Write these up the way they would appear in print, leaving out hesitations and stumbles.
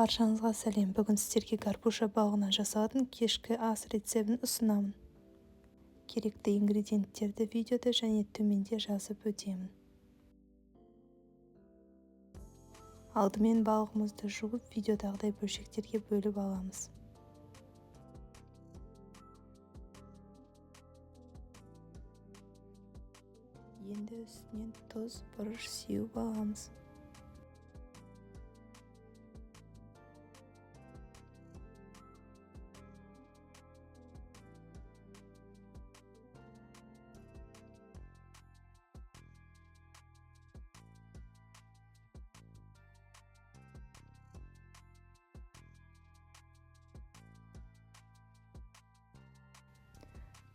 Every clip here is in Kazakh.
Баршаңызға сәлем. Бүгін сіздерге горбуша балығынан жасалатын кешкі ас рецебін ұсынамын. Керекті ингредиенттерді видеода және төменде жазып өтемін. Алдымен балығымызды жуып, видеодағыдай бөлшектерге бөліп аламыз. Енді үстінен тұз, бұрыш сеуіп аламыз.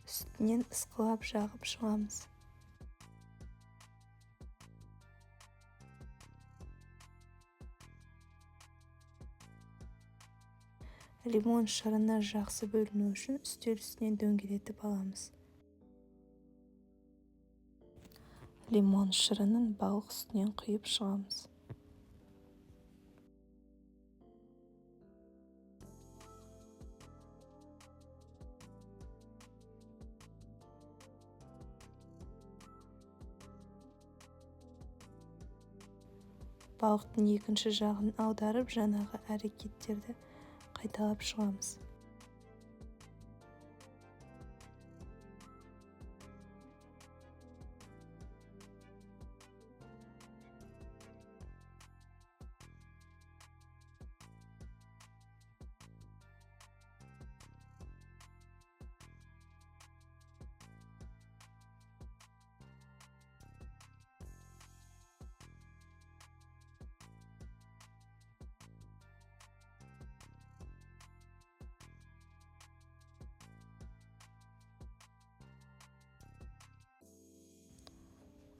Үстінен ысқылап жағып шығамыз. Лимон шырыны жақсы бөліну үшін үстел үстінен дөңгелетіп аламыз. Лимон шырынын балық үстінен құйып шығамыз. Балықтың екінші жағын аударып, жаңағы әрекеттерді қайталап шығамыз.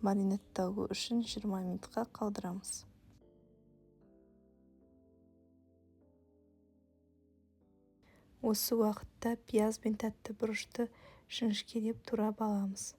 Маринадталу үшін 20 минутқа қалдырамыз. Осы уақытта пияз бен тәтті бұрышты жіңішкелеп турап аламыз.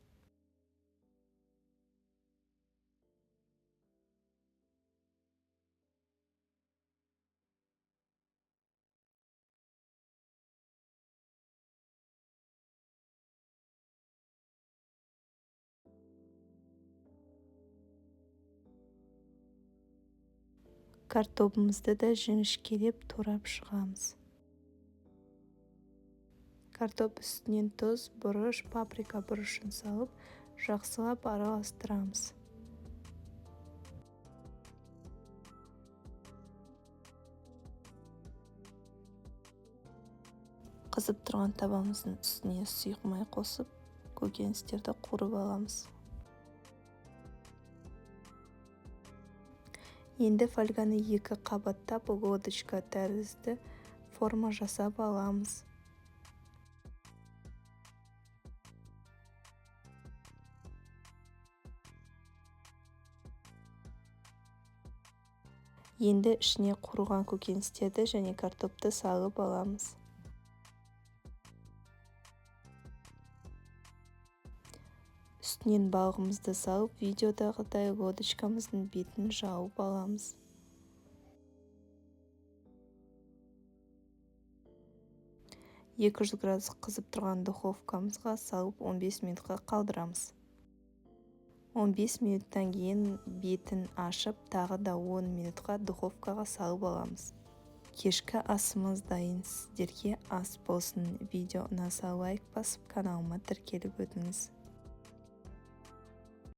Картобымызды да жіңішкелеп турап шығамыз. Картоп үстінен тұз, бұрыш, паприка бұрышын салып, жақсылап араластырамыз. Қызып тұрған табамыздың үстіне сұйық май қосып, көкөністерді қуырып аламыз. Енді фольганы екі қабаттап, лодочка тәрізді форма жасап аламыз. Енді ішіне қуырған көкөністерді және картопты салып аламыз. Үстінен балығымызды салып, видеодағыдай лодочкамыздың бетін жауып аламыз. «200 градус қызып тұрған духовкамызға салып 15 минутқа қалдырамыз. 15 минуттан кейін бетін ашып, тағы да 10 минутқа духовкаға салып аламыз. Кешкі асымыз дайын. Сіздерге ас болсын. Видео ұнаса лайк басып, каналыма тіркеліп өтіңіз.